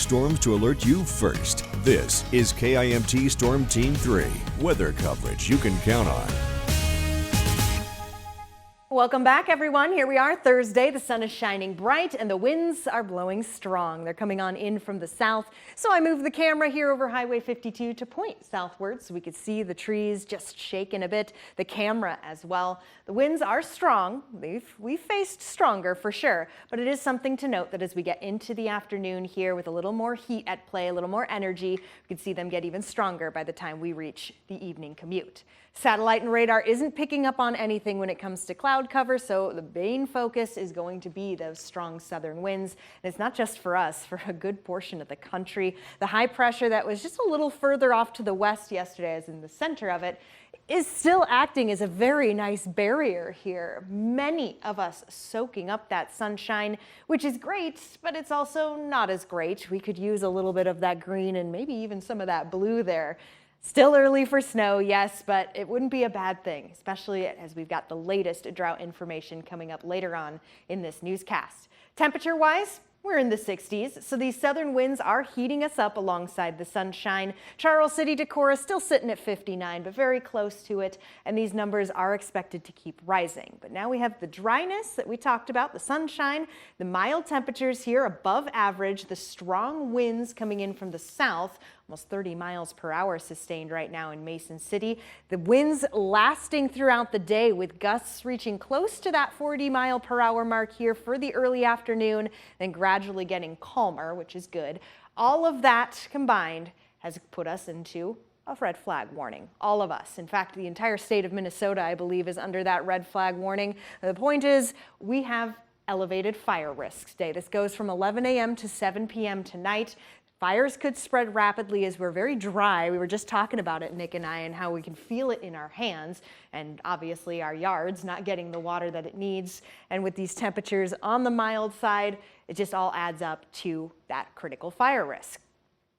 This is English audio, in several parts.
Storms to alert you first. This is KIMT Storm Team 3. Weather coverage you can count on. Welcome back, everyone. Here we are Thursday. The sun is shining bright and the winds are blowing strong. They're coming on in from the south. So I moved the camera here over Highway 52 to point southward so we could see the trees just shaking a bit, the camera as well. The winds are strong. We've faced stronger for sure, but it is something to note that as we get into the afternoon here with a little more heat at play, a little more energy, we can see them get even stronger by the time we reach the evening commute. Satellite and radar isn't picking up on anything when it comes to cloud cover, so the main focus is going to be those strong southern winds. And it's not just for us, for a good portion of the country. The high pressure that was just a little further off to the west yesterday, as in the center of it, is still acting as a very nice barrier here. Many of us soaking up that sunshine, which is great, but it's also not as great. We could use a little bit of that green and maybe even some of that blue there. Still early for snow, yes, but it wouldn't be a bad thing, especially as we've got the latest drought information coming up later on in this newscast. Temperature-wise, we're in the 60s, so these southern winds are heating us up alongside the sunshine. Charles City, Decorah still sitting at 59, but very close to it, and these numbers are expected to keep rising. But now we have the dryness that we talked about, the sunshine, the mild temperatures here above average, the strong winds coming in from the south, almost 30 miles per hour sustained right now in Mason City. The winds lasting throughout the day with gusts reaching close to that 40-mile-per-hour mark here for the early afternoon, then gradually getting calmer, which is good. All of that combined has put us into a red flag warning. All of us. In fact, the entire state of Minnesota, I believe, is under that red flag warning. The point is, we have elevated fire risk today. This goes from 11 a.m. to 7 p.m. tonight. Fires could spread rapidly as we're very dry. We were just talking about it, Nick and I, and how we can feel it in our hands and obviously our yards not getting the water that it needs. And with these temperatures on the mild side, it just all adds up to that critical fire risk.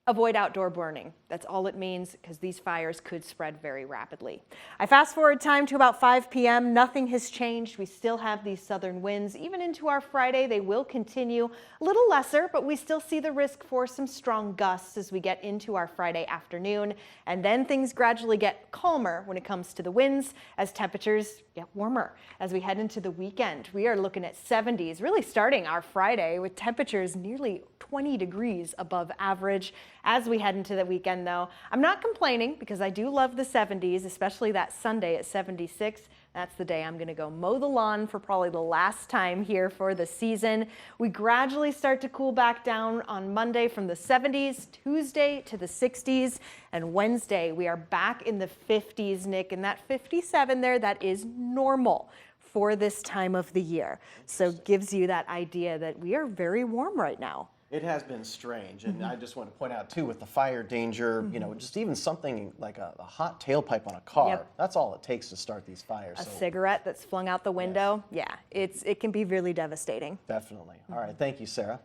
Avoid outdoor burning. That's all it means, because these fires could spread very rapidly. I fast forward time to about 5 p.m. Nothing has changed. We still have these southern winds. Even into our Friday, they will continue. A little lesser, but we still see the risk for some strong gusts as we get into our Friday afternoon. And then things gradually get calmer when it comes to the winds as temperatures get warmer. As we head into the weekend, we are looking at 70s, really starting our Friday with temperatures nearly 20 degrees above average. As we head into the weekend, though, I'm not complaining because I do love the 70s, especially that Sunday at 76. That's the day I'm going to go mow the lawn for probably the last time here for the season. We gradually start to cool back down on Monday from the 70s, Tuesday to the 60s, and Wednesday we are back in the 50s, Nick, and that 57 there, that is normal for this time of the year. So gives you that idea that we are very warm right now. It has been strange, and I just want to point out too, with the fire danger, you know, just even something like a hot tailpipe on a car, that's all it takes to start these fires. A cigarette that's flung out the window, yeah, it can be really devastating. Definitely. All right, thank you, Sarah.